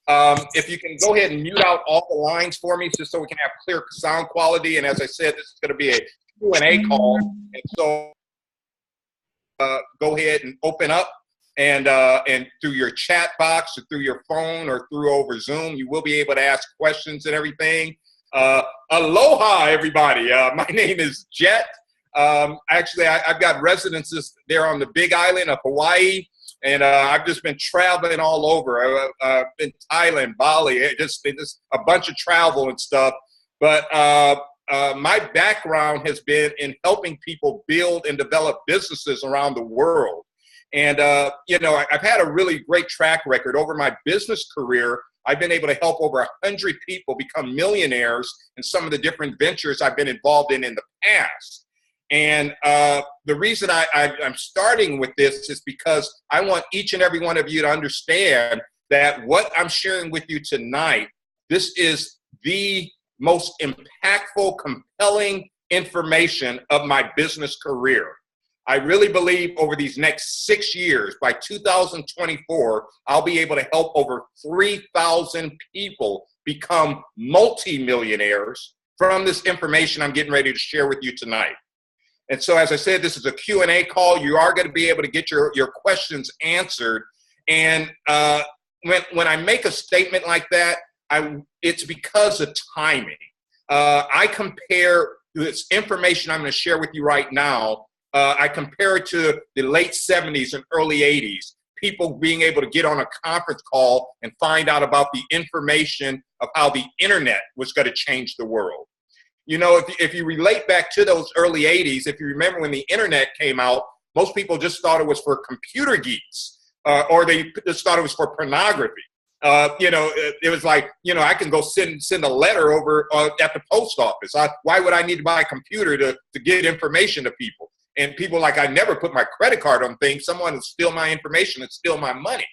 If you can go ahead and mute out all the lines for me, just so we can have clear sound quality. And as I said, this is going to be a Q&A call. And so go ahead and open up. And through your chat box or through your phone or through over Zoom, you will be able to ask questions and everything. Aloha, everybody. My name is Jet. Actually, I've got residences there on the Big Island of Hawaii, and I've just been traveling all over. I've been Thailand, Bali, just a bunch of travel and stuff. But my background has been in helping people build and develop businesses around the world. And, I've had a really great track record over my business career. I've been able to help over 100 people become millionaires in some of the different ventures I've been involved in the past. And the reason I'm starting with this is because I want each and every one of you to understand that what I'm sharing with you tonight, this is the most impactful, compelling information of my business career. I really believe over these next 6 years, by 2024, I'll be able to help over 3,000 people become multimillionaires from this information I'm getting ready to share with you tonight. And so, as I said, this is a Q&A call. You are going to be able to get your questions answered. And when I make a statement like that, it's because of timing. I compare this information I'm going to share with you right now, I compare it to the late 70s and early 80s, people being able to get on a conference call and find out about the information of how the internet was going to change the world. You know, if you relate back to those early 80s, if you remember when the internet came out, most people just thought it was for computer geeks, or they just thought it was for pornography. It was like, I can go send a letter over at the post office. Why would I need to buy a computer to get information to people? And people like, I never put my credit card on things. Someone will steal my information and steal my money.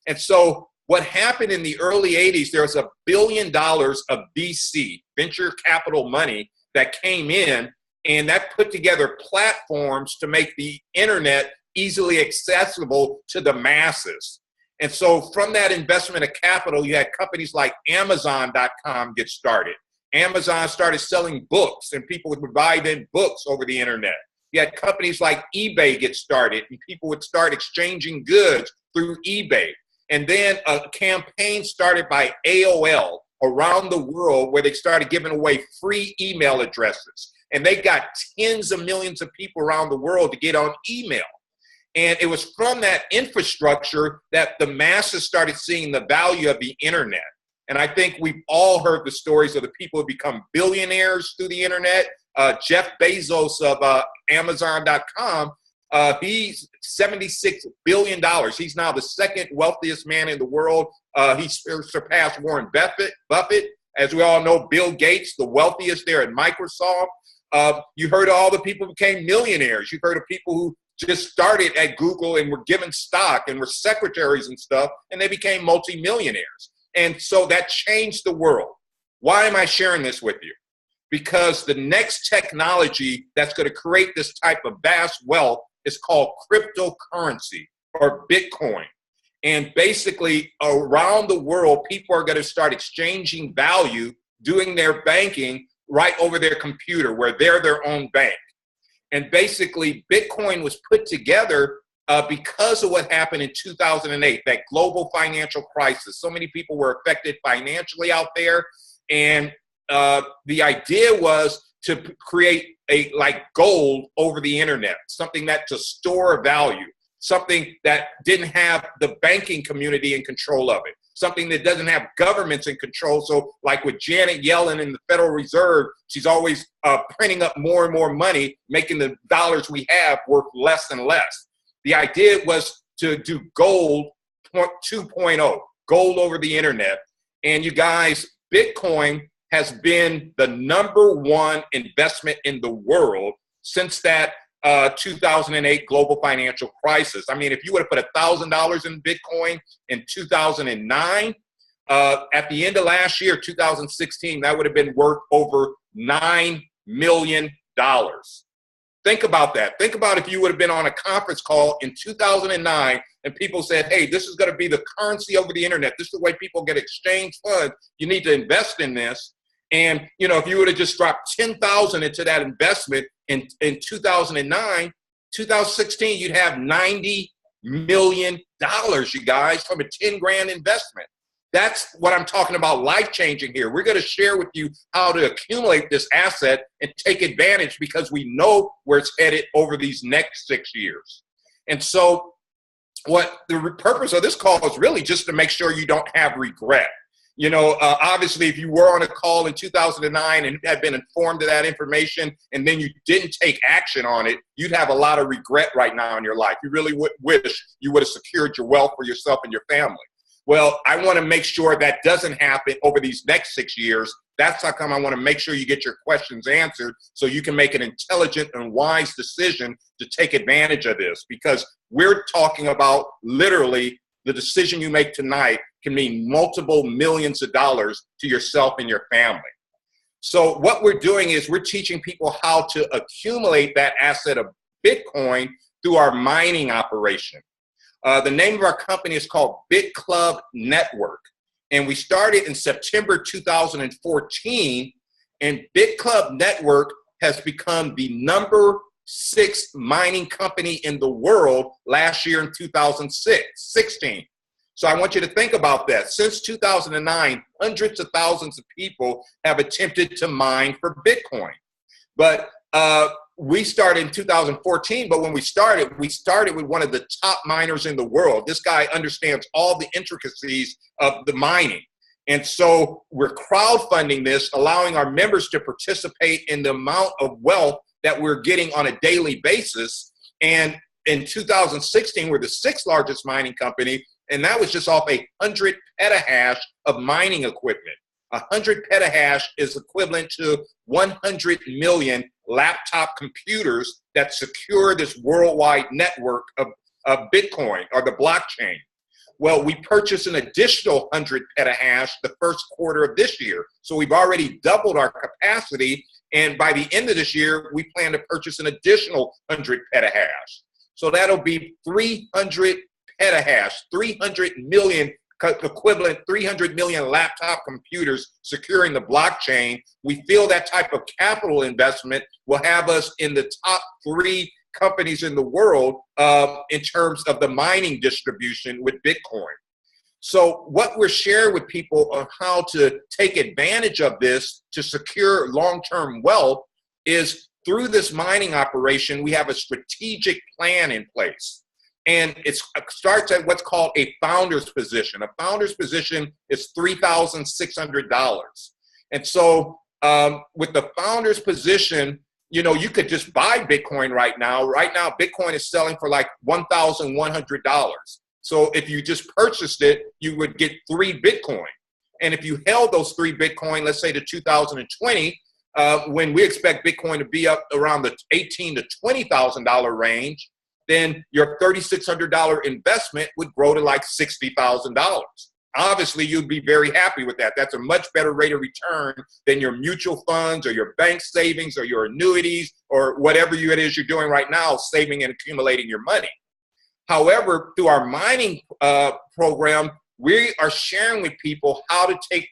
And so what happened in the early 80s, there was $1 billion of VC, venture capital money, that came in, and that put together platforms to make the internet easily accessible to the masses. And so from that investment of capital, you had companies like Amazon.com get started. Amazon started selling books, and people would buy then books over the internet. You had companies like eBay get started, and people would start exchanging goods through eBay. And then a campaign started by AOL around the world where they started giving away free email addresses. And they got tens of millions of people around the world to get on email. And it was from that infrastructure that the masses started seeing the value of the internet. And I think we've all heard the stories of the people who become billionaires through the internet. Jeff Bezos of Amazon.com, he's $76 billion. He's now the second wealthiest man in the world. He surpassed Warren Buffett. As we all know, Bill Gates, the wealthiest there at Microsoft. You heard all the people who became millionaires. You've heard of people who just started at Google and were given stock and were secretaries and stuff, and they became multimillionaires. And so that changed the world. Why am I sharing this with you? Because the next technology that's going to create this type of vast wealth is called cryptocurrency, or Bitcoin. And basically, around the world, people are going to start exchanging value, doing their banking right over their computer, where they're their own bank. And basically, Bitcoin was put together because of what happened in 2008, that global financial crisis. So many people were affected financially out there. And the idea was to create like gold over the internet, something that to store value, something that didn't have the banking community in control of it, something that doesn't have governments in control. So like with Janet Yellen in the Federal Reserve, she's always printing up more and more money, making the dollars we have worth less and less. The idea was to do gold 2.0, gold over the internet. And you guys, Bitcoin has been the #1 investment in the world since that 2008 global financial crisis. I mean, if you would have put $1,000 in Bitcoin in 2009, at the end of last year, 2016, that would have been worth over $9 million. Think about that. Think about if you would have been on a conference call in 2009 and people said, hey, this is going to be the currency over the internet. This is the way people get exchange funds. You need to invest in this. And, you know, if you would have just dropped 10,000 into that investment in 2009, 2016, you'd have $90 million, you guys, from a 10 grand investment. That's what I'm talking about, life-changing here. We're going to share with you how to accumulate this asset and take advantage because we know where it's headed over these next 6 years. And so what the purpose of this call is really just to make sure you don't have regret. You know, obviously, if you were on a call in 2009 and had been informed of that information and then you didn't take action on it, you'd have a lot of regret right now in your life. You really would wish you would have secured your wealth for yourself and your family. Well, I want to make sure that doesn't happen over these next 6 years. That's how come I want to make sure you get your questions answered so you can make an intelligent and wise decision to take advantage of this, because we're talking about literally the decision you make tonight can mean multiple millions of dollars to yourself and your family. So what we're doing is we're teaching people how to accumulate that asset of Bitcoin through our mining operation. The name of our company is called Bitclub Network, and we started in September 2014, and Bitclub Network has become the number 6 mining company in the world last year in 2016. So I want you to think about that. Since 2009, hundreds of thousands of people have attempted to mine for Bitcoin. But we started in 2014, but when we started with one of the top miners in the world. This guy understands all the intricacies of the mining. And so we're crowdfunding this, allowing our members to participate in the amount of wealth that we're getting on a daily basis. And in 2016, we're the 6th largest mining company, and that was just off 100 petahash of mining equipment. 100 petahash is equivalent to 100 million laptop computers that secure this worldwide network of Bitcoin or the blockchain. Well, we purchased an additional 100 petahash the first quarter of this year. So we've already doubled our capacity. And by the end of this year, we plan to purchase an additional 100 petahash. So that'll be 300 petahash, 300 million equivalent 300 million laptop computers securing the blockchain. We feel that type of capital investment will have us in the top 3 companies in the world in terms of the mining distribution with Bitcoin. So what we're sharing with people on how to take advantage of this to secure long-term wealth is through this mining operation, we have a strategic plan in place. And it starts at what's called a founder's position. A founder's position is $3,600. And so with the founder's position, you know, you could just buy Bitcoin right now. Right now, Bitcoin is selling for like $1,100. So if you just purchased it, you would get 3 Bitcoin. And if you held those 3 Bitcoin, let's say to 2020, when we expect Bitcoin to be up around the $18,000 to $20,000 range, then your $3,600 investment would grow to like $60,000. Obviously, you'd be very happy with that. That's a much better rate of return than your mutual funds or your bank savings or your annuities or whatever it is you're doing right now, saving and accumulating your money. However, through our mining program, we are sharing with people how to take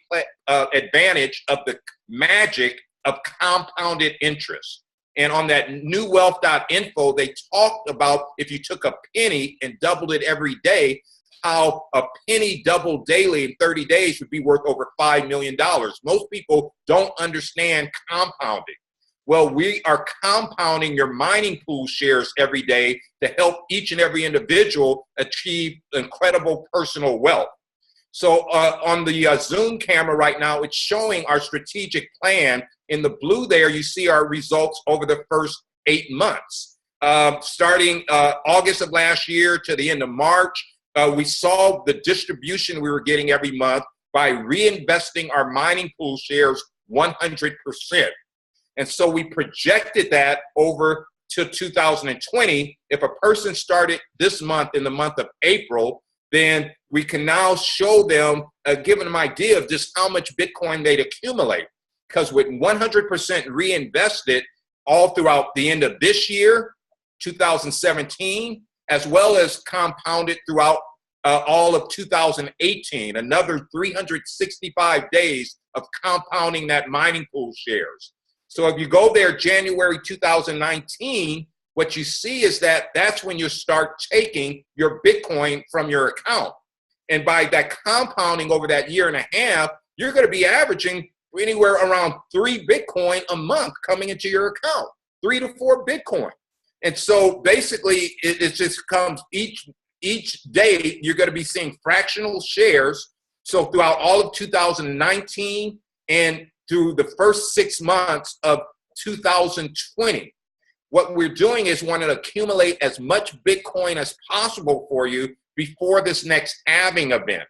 advantage of the magic of compounded interest. And on that newwealth.info, they talked about if you took a penny and doubled it every day, how a penny doubled daily in 30 days would be worth over $5 million. Most people don't understand compounding. Well, we are compounding your mining pool shares every day to help each and every individual achieve incredible personal wealth. So on the Zoom camera right now, it's showing our strategic plan. In the blue there, you see our results over the first 8 months. Starting August of last year to the end of March, we saw the distribution we were getting every month by reinvesting our mining pool shares 100%. And so we projected that over to 2020. If a person started this month in the month of April, then we can now show them, give them an idea of just how much Bitcoin they'd accumulate. Because with 100% reinvested, all throughout the end of this year, 2017, as well as compounded throughout all of 2018, another 365 days of compounding that mining pool shares. So if you go there January 2019, what you see is that that's when you start taking your Bitcoin from your account. And by that compounding over that year and a half, you're going to be averaging anywhere around 3 Bitcoin a month coming into your account, 3 to 4 Bitcoin. And so basically it just comes each day, you're going to be seeing fractional shares. So throughout all of 2019 and through the first 6 months of 2020, what we're doing is want to accumulate as much Bitcoin as possible for you before this next halving event.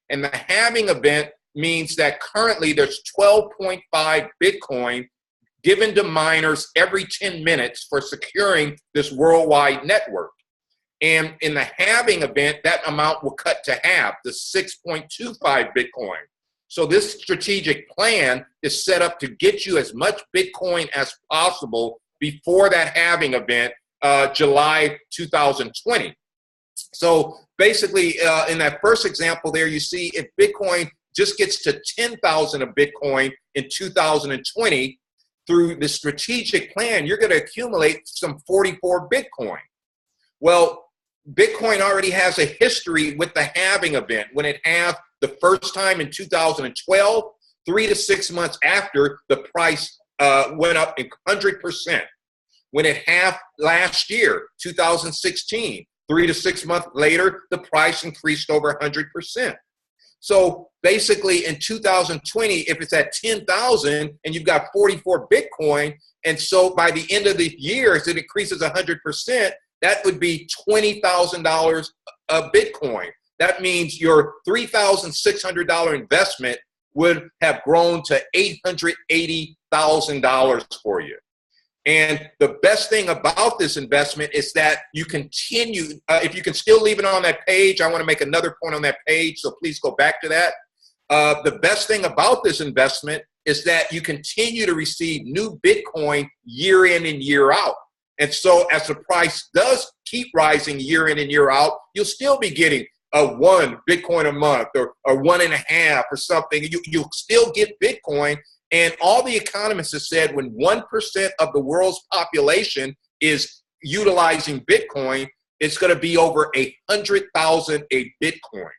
And the halving event means that currently there's 12.5 Bitcoin given to miners every 10 minutes for securing this worldwide network. And in the halving event, that amount will cut to half, the 6.25 Bitcoin. So this strategic plan is set up to get you as much Bitcoin as possible before that halving event, July 2020. So basically, in that first example there, you see if Bitcoin just gets to 10,000 of Bitcoin in 2020, through the strategic plan, you're going to accumulate some 44 Bitcoin. Well, Bitcoin already has a history with the halving event. When it halved the first time in 2012, 3 to 6 months after, the price went up 100%. When it halved last year, 2016, 3 to 6 months later, the price increased over 100%. So basically in 2020, if it's at 10,000 and you've got 44 Bitcoin, and so by the end of the year, as it increases 100%, that would be $20,000 of Bitcoin. That means your $3,600 investment would have grown to $880,000 for you. And the best thing about this investment is that you continue, if you can still leave it on that page, I want to make another point on that page, so please go back to that. The best thing about this investment is that you continue to receive new Bitcoin year in and year out. And so as the price does keep rising year in and year out, you'll still be getting 1 Bitcoin a month or 1.5 or something. You'll still get Bitcoin. And all the economists have said when 1% of the world's population is utilizing Bitcoin, it's going to be over 100,000 a Bitcoin.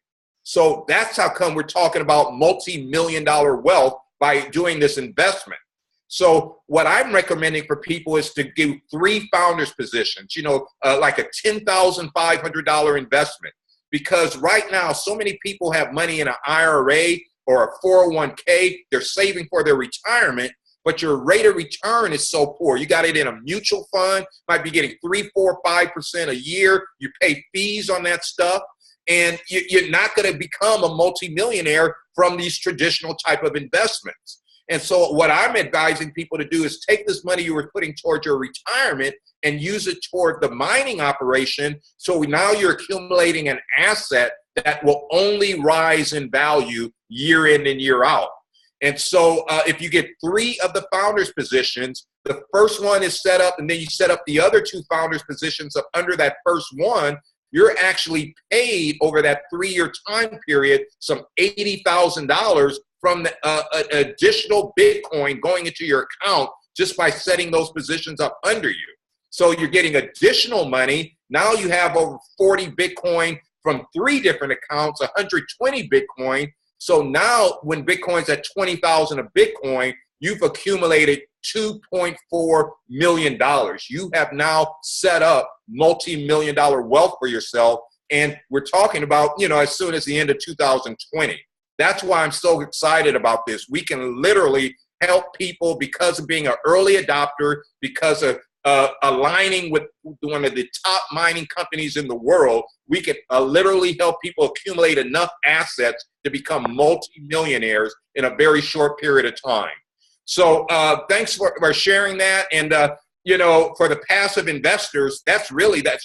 So that's how come we're talking about multi-million-dollar wealth by doing this investment. So what I'm recommending for people is to give 3 founders positions, like a $10,500 investment. Because right now, so many people have money in an IRA or a 401k, they're saving for their retirement, but your rate of return is so poor. You got it in a mutual fund, might be getting 3, 4, 5% a year. You pay fees on that stuff, and you're not going to become a multimillionaire from these traditional type of investments. And so what I'm advising people to do is take this money you were putting towards your retirement and use it toward the mining operation. So now you're accumulating an asset that will only rise in value year in and year out. And so if you get 3 of the founders positions, the first one is set up, and then you set up the other 2 founders positions up under that first one, you're actually paid over that 3-year time period some $80,000 from the additional Bitcoin going into your account just by setting those positions up under you. So you're getting additional money. Now you have over 40 Bitcoin from 3 different accounts, 120 Bitcoin. So now when Bitcoin's at 20,000 a Bitcoin, you've accumulated $2.4 million. You have now set up multi-million-dollar wealth for yourself. And we're talking about, as soon as the end of 2020. That's why I'm so excited about this. We can literally help people because of being an early adopter, because of aligning with one of the top mining companies in the world. We can literally help people accumulate enough assets to become multi-millionaires in a very short period of time. So thanks for sharing that. And, for the passive investors, that's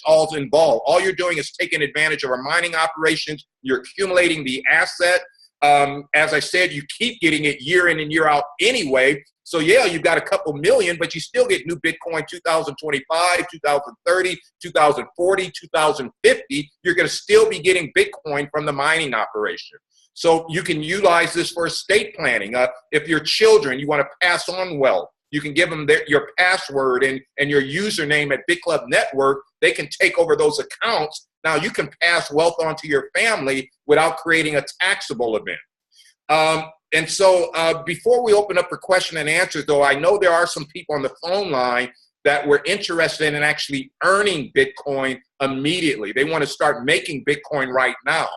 all involved. All you're doing is taking advantage of our mining operations. You're accumulating the asset. As I said, you keep getting it year in and year out anyway. So yeah, you've got a couple million, but you still get new Bitcoin 2025, 2030, 2040, 2050. You're going to still be getting Bitcoin from the mining operation. So you can utilize this for estate planning. If your children, you want to pass on wealth, you can give them your password and your username at Bitclub Network. They can take over those accounts. Now you can pass wealth on to your family without creating a taxable event. And so before we open up for question and answers, though, I know there are some people on the phone line that were interested in actually earning Bitcoin immediately. They want to start making Bitcoin right now.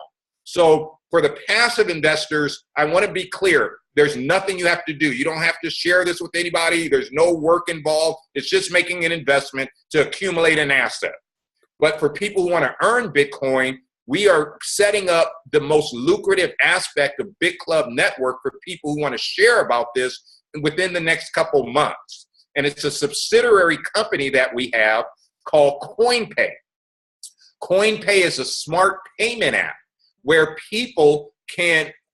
So for the passive investors, I want to be clear. There's nothing you have to do. You don't have to share this with anybody. There's no work involved. It's just making an investment to accumulate an asset. But for people who want to earn Bitcoin, we are setting up the most lucrative aspect of Bitclub Network for people who want to share about this within the next couple months. And it's a subsidiary company that we have called CoinPay. CoinPay is a smart payment app where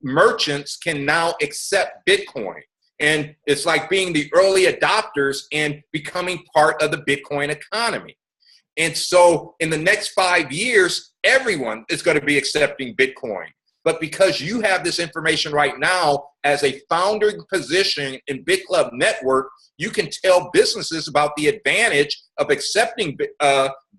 merchants can now accept Bitcoin. And it's like being the early adopters and becoming part of the Bitcoin economy. And so in the next 5 years, everyone is going to be accepting Bitcoin. But because you have this information right now as a founding position in Bitclub Network, you can tell businesses about the advantage of accepting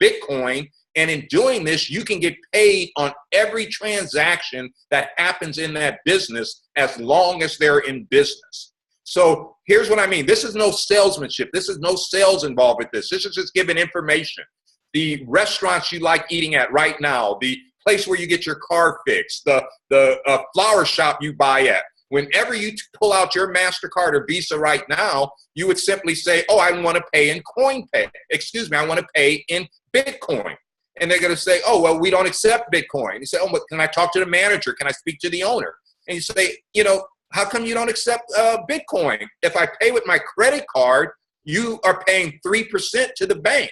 Bitcoin. And in doing this, you can get paid on every transaction that happens in that business as long as they're in business. So here's what I mean. This is no salesmanship. This is no sales involved with this. This is just giving information. The restaurants you like eating at right now, the place where you get your car fixed, the flower shop you buy at. Whenever you pull out your MasterCard or Visa right now, you would simply say, oh, I want to pay in CoinPay. Excuse me, I want to pay in Bitcoin. And they're going to say, oh, well, we don't accept Bitcoin. You say, oh, but can I talk to the manager? Can I speak to the owner? And you say, how come you don't accept Bitcoin? If I pay with my credit card, you are paying 3% to the bank.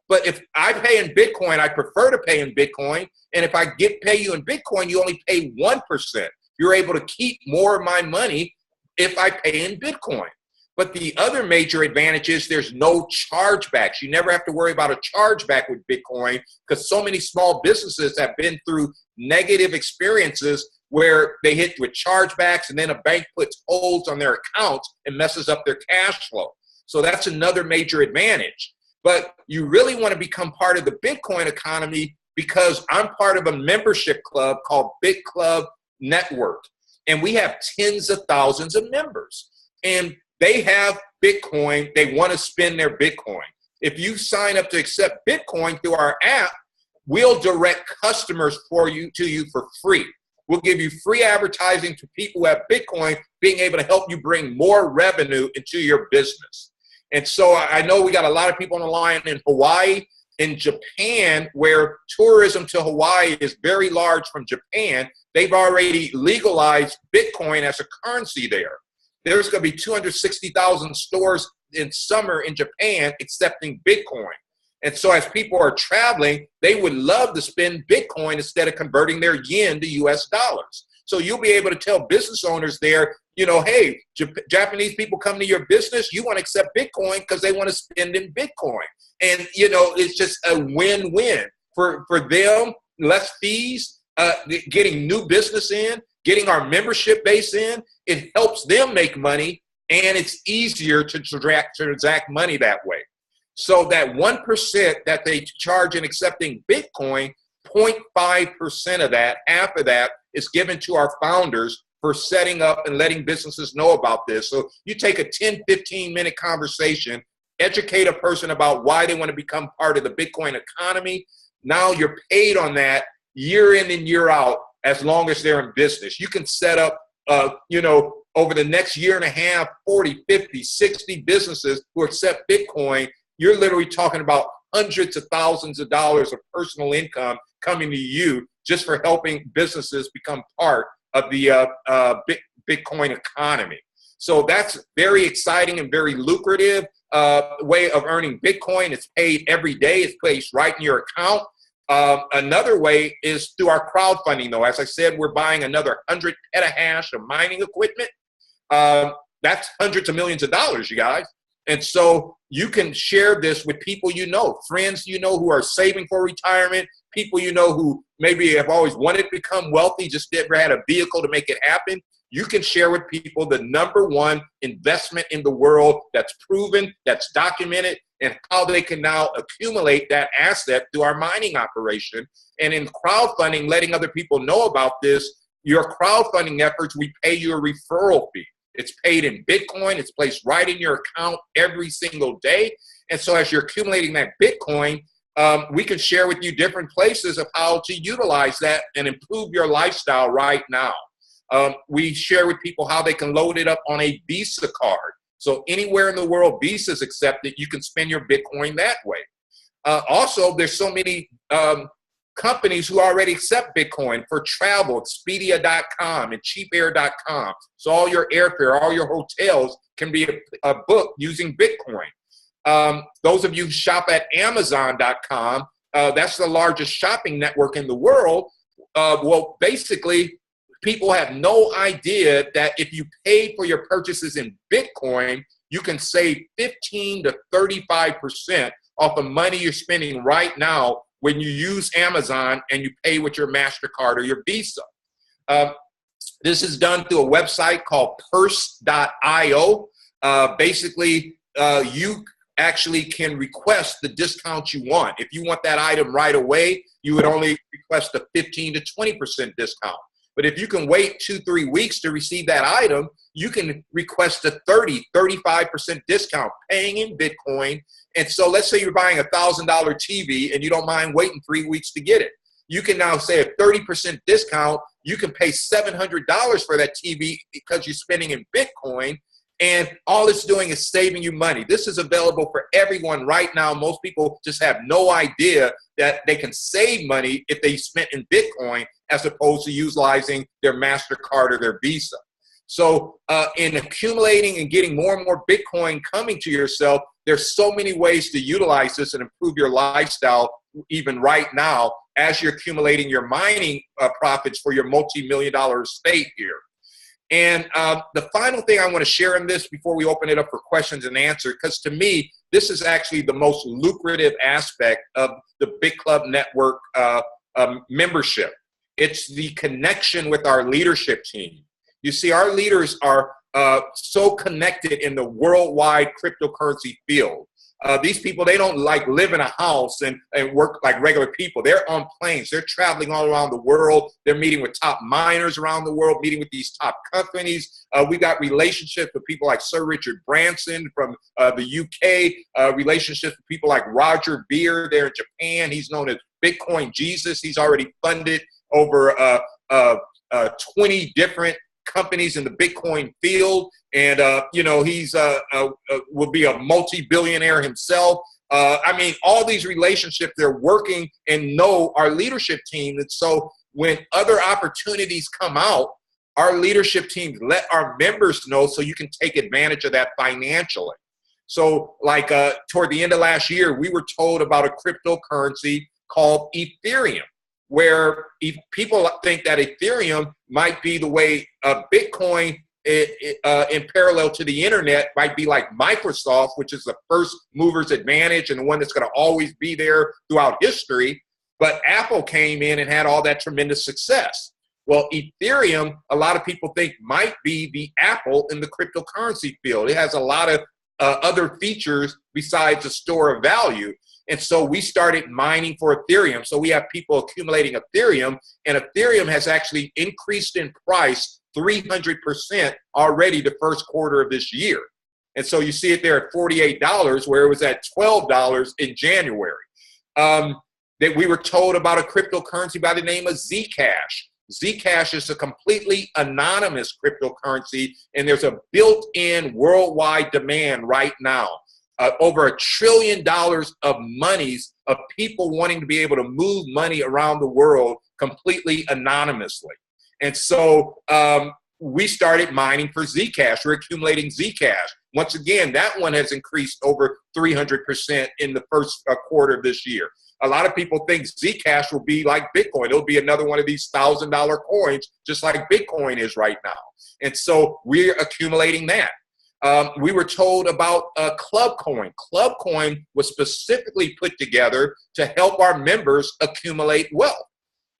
But if I pay in Bitcoin, I prefer to pay in Bitcoin. And if I pay you in Bitcoin, you only pay 1%. You're able to keep more of my money if I pay in Bitcoin. But the other major advantage is there's no chargebacks. You never have to worry about a chargeback with Bitcoin because so many small businesses have been through negative experiences where they hit with chargebacks and then a bank puts holds on their accounts and messes up their cash flow. So that's another major advantage. But you really want to become part of the Bitcoin economy because I'm part of a membership club called Bitclub Network. And we have tens of thousands of members. And they have Bitcoin. They want to spend their Bitcoin. If you sign up to accept Bitcoin through our app, we'll direct customers to you for free. We'll give you free advertising to people who have Bitcoin, being able to help you bring more revenue into your business. And so I know we got a lot of people on the line in Hawaii, in Japan, where tourism to Hawaii is very large from Japan. They've already legalized Bitcoin as a currency there. There's going to be 260,000 stores in summer in Japan accepting Bitcoin. And so as people are traveling, they would love to spend Bitcoin instead of converting their yen to US dollars. So you'll be able to tell business owners there, hey, Japanese people come to your business, you want to accept Bitcoin because they want to spend in Bitcoin. And, it's just a win-win for them, less fees, getting new business in, getting our membership base in. It helps them make money, and it's easier to transact money that way. So that 1% that they charge in accepting Bitcoin, 0.5% of that, half of that, is given to our founders for setting up and letting businesses know about this. So you take a 10, 15-minute conversation, educate a person about why they want to become part of the Bitcoin economy. Now you're paid on that year in and year out as long as they're in business. You can set up, over the next year and a half, 40, 50, 60 businesses who accept Bitcoin. You're literally talking about hundreds of thousands of dollars of personal income coming to you just for helping businesses become part of the Bitcoin economy. So that's very exciting and very lucrative way of earning Bitcoin. It's paid every day. It's placed right in your account. Another way is through our crowdfunding, though. As I said, we're buying another 100 petahash of mining equipment. that's hundreds of millions of dollars, you guys. And so you can share this with people you know, friends you know who are saving for retirement, people you know who maybe have always wanted to become wealthy, just never had a vehicle to make it happen. You can share with people the #1 investment in the world that's proven, that's documented, and how they can now accumulate that asset through our mining operation. And in crowdfunding, letting other people know about this, your crowdfunding efforts, we pay you a referral fee. It's paid in Bitcoin. It's placed right in your account every single day. And so as you're accumulating that Bitcoin, we can share with you different places of how to utilize that and improve your lifestyle right now. We share with people how they can load it up on a Visa card. So anywhere in the world Visa is accepted, you can spend your Bitcoin that way. Also, there's so many companies who already accept Bitcoin for travel, Expedia.com and cheapair.com. So all your airfare, all your hotels can be booked using Bitcoin. Those of you who shop at Amazon.com, that's the largest shopping network in the world. Well, basically, people have no idea that if you pay for your purchases in Bitcoin, you can save 15 to 35% off the money you're spending right now when you use Amazon and you pay with your MasterCard or your Visa. This is done through a website called purse.io. Basically, you actually can request the discount you want. If you want that item right away, you would only request a 15 to 20% discount. But if you can wait 2-3 weeks to receive that item, you can request a 35% discount paying in Bitcoin. And so let's say you're buying a $1,000 TV and you don't mind waiting 3 weeks to get it. You can now say a 30% discount. You can pay $700 for that TV because you're spending in Bitcoin. And all it's doing is saving you money. This is available for everyone right now. Most people just have no idea that they can save money if they spent in Bitcoin as opposed to utilizing their MasterCard or their Visa. So in accumulating and getting more and more Bitcoin coming to yourself, there's so many ways to utilize this and improve your lifestyle even right now as you're accumulating your mining profits for your multi-million-dollar estate here. And the final thing I want to share in this before we open it up for questions and answers, because to me, this is actually the most lucrative aspect of the Bitclub Network membership. It's the connection with our leadership team. You see, our leaders are so connected in the worldwide cryptocurrency field. These people, they don't like live in a house and work like regular people. They're on planes. They're traveling all around the world. They're meeting with top miners around the world, meeting with these top companies. We got relationships with people like Sir Richard Branson from the UK, relationships with people like Roger Ver there in Japan. He's known as Bitcoin Jesus. He's already funded over 20 different companies in the Bitcoin field, and you know, he's will be a multi-billionaire himself. I mean, all these relationships, they're working and know our leadership team. And so when other opportunities come out, our leadership team let our members know so you can take advantage of that financially. So like toward the end of last year, we were told about a cryptocurrency called Ethereum, where people think that Ethereum might be the way Bitcoin in parallel to the internet might be like Microsoft, which is the first mover's advantage and the one that's going to always be there throughout history. But Apple came in and had all that tremendous success. Well, Ethereum, a lot of people think might be the Apple in the cryptocurrency field. It has a lot of other features besides a store of value. And so we started mining for Ethereum. So we have people accumulating Ethereum, and Ethereum has actually increased in price 300% already the first quarter of this year. And so you see it there at $48, where it was at $12 in January. That we were told about a cryptocurrency by the name of Zcash. Zcash is a completely anonymous cryptocurrency, and there's a built-in worldwide demand right now. Over $1 trillion of monies of people wanting to be able to move money around the world completely anonymously. And so we started mining for Zcash. We're accumulating Zcash. Once again, that one has increased over 300% in the first quarter of this year. A lot of people think Zcash will be like Bitcoin. It'll be another one of these $1,000 coins, just like Bitcoin is right now. And so we're accumulating that. we were told about Club Coin. Club Coin was specifically put together to help our members accumulate wealth.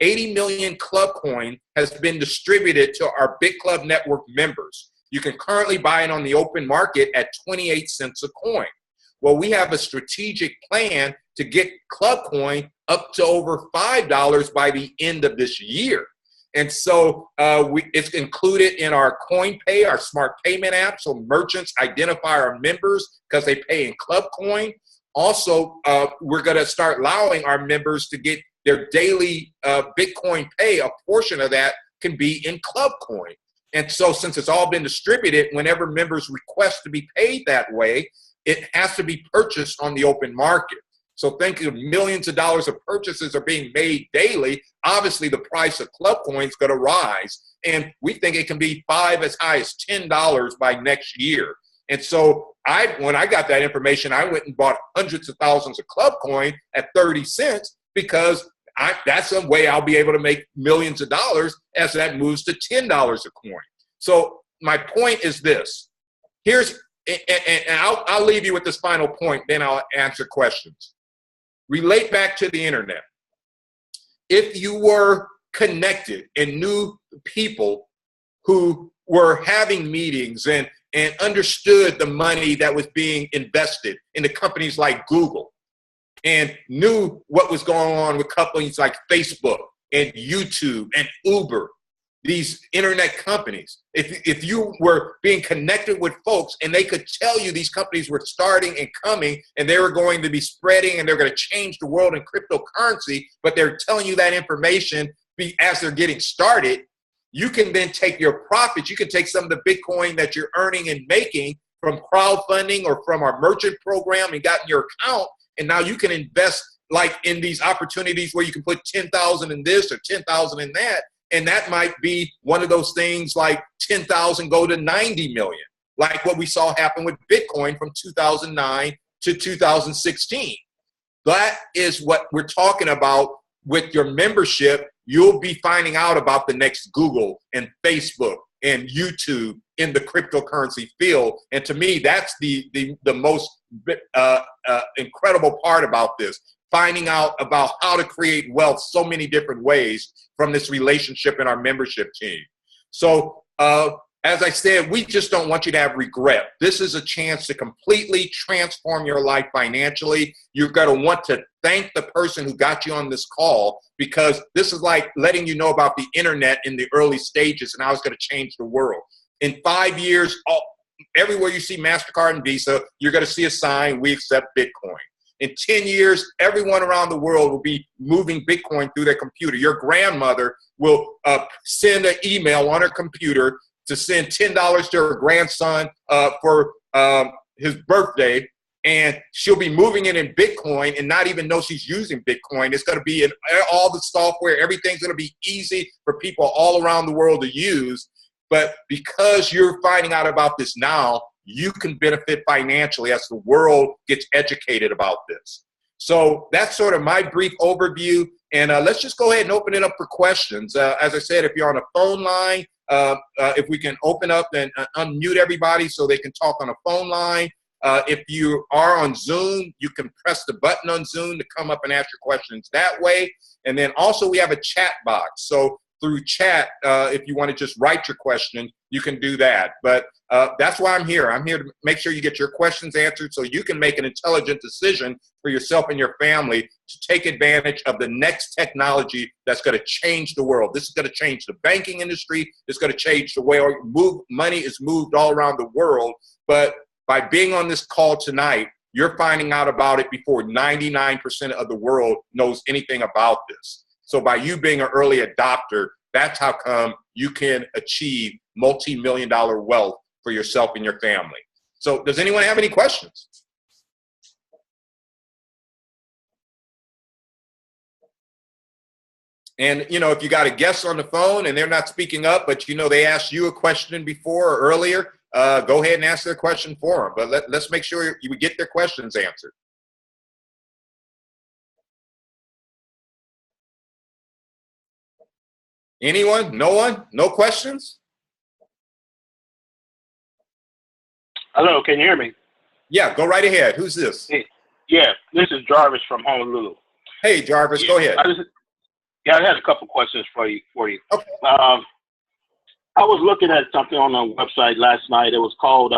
80 million Club Coin has been distributed to our Bitclub Network members. You can currently buy it on the open market at 28 cents a coin. Well, we have a strategic plan to get Club Coin up to over $5 by the end of this year. And so it's included in our CoinPay, our smart payment app, so merchants identify our members because they pay in Club Coin. Also, we're going to start allowing our members to get their daily Bitcoin pay. A portion of that can be in Club Coin. And so since it's all been distributed, whenever members request to be paid that way, it has to be purchased on the open market. So think of millions of dollars of purchases are being made daily. Obviously, the price of Club Coin is going to rise. And we think it can be as high as $10 by next year. And so when I got that information, I went and bought hundreds of thousands of Club Coin at 30 cents because that's a way I'll be able to make millions of dollars as that moves to $10 a coin. So my point is this. And I'll leave you with this final point, then I'll answer questions. Relate back to the internet. If you were connected and knew people who were having meetings and understood the money that was being invested in the companies like Google and knew what was going on with companies like Facebook and YouTube and Uber, these internet companies, if you were being connected with folks and they could tell you these companies were starting and coming and they were going to be spreading and they're going to change the world in cryptocurrency, but they're telling you that information as they're getting started, you can then take your profits. You can take some of the Bitcoin that you're earning and making from crowdfunding or from our merchant program and got in your account, and now you can invest like in these opportunities where you can put 10,000 in this or 10,000 in that. And that might be one of those things like 10,000 go to 90 million, like what we saw happen with Bitcoin from 2009 to 2016. That is what we're talking about with your membership. You'll be finding out about the next Google and Facebook and YouTube in the cryptocurrency field. And to me, that's the most incredible part about this. Finding out about how to create wealth so many different ways from this relationship in our membership team. So as I said, we just don't want you to have regret. This is a chance to completely transform your life financially. You're going to want to thank the person who got you on this call, because this is like letting you know about the internet in the early stages and how it's going to change the world. In 5 years, everywhere you see MasterCard and Visa, you're going to see a sign, we accept Bitcoin. In 10 years, everyone around the world will be moving Bitcoin through their computer. Your grandmother will send an email on her computer to send $10 to her grandson for his birthday, and she'll be moving it in Bitcoin and not even know she's using Bitcoin. It's going to be in all the software. Everything's going to be easy for people all around the world to use. But because you're finding out about this now, you can benefit financially as the world gets educated about this. So that's sort of my brief overview. And let's just go ahead and open it up for questions. As I said, if you're on a phone line, if we can open up and unmute everybody so they can talk on a phone line. If you are on Zoom, you can press the button on Zoom to come up and ask your questions that way. And then also we have a chat box. So through chat, if you want to just write your question, you can do that. But that's why I'm here. I'm here to make sure you get your questions answered so you can make an intelligent decision for yourself and your family to take advantage of the next technology that's going to change the world. This is going to change the banking industry. It's going to change the way money is moved all around the world. But by being on this call tonight, you're finding out about it before 99% of the world knows anything about this. So by you being an early adopter, that's how come you can achieve multi-million-dollar wealth for yourself and your family. So does anyone have any questions? And, you know, if you got a guest on the phone and they're not speaking up, but, you know, they asked you a question before or earlier, go ahead and ask their question for them. But let's make sure you get their questions answered. Anyone? No one? No questions? Hello, can you hear me? Yeah, go right ahead. Who's this? Yeah, this is Jarvis from Honolulu. Hey, Jarvis, Yeah, go ahead. I had a couple questions for you. Okay. I was looking at something on a website last night. It was called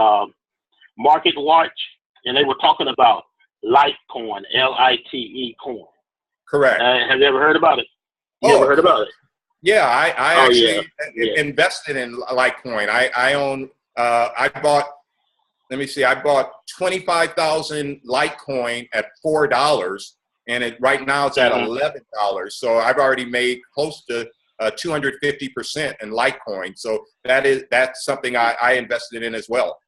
Market Watch, and they were talking about Litecoin, Lite coin. Correct. Have you ever heard about it? Oh, Ever heard about it? Yeah, I Oh, actually yeah. invested in Litecoin. I own, I bought, let me see, I bought 25,000 Litecoin at $4, and right now it's at $11. So I've already made close to 250% in Litecoin. So that's something I invested in as well.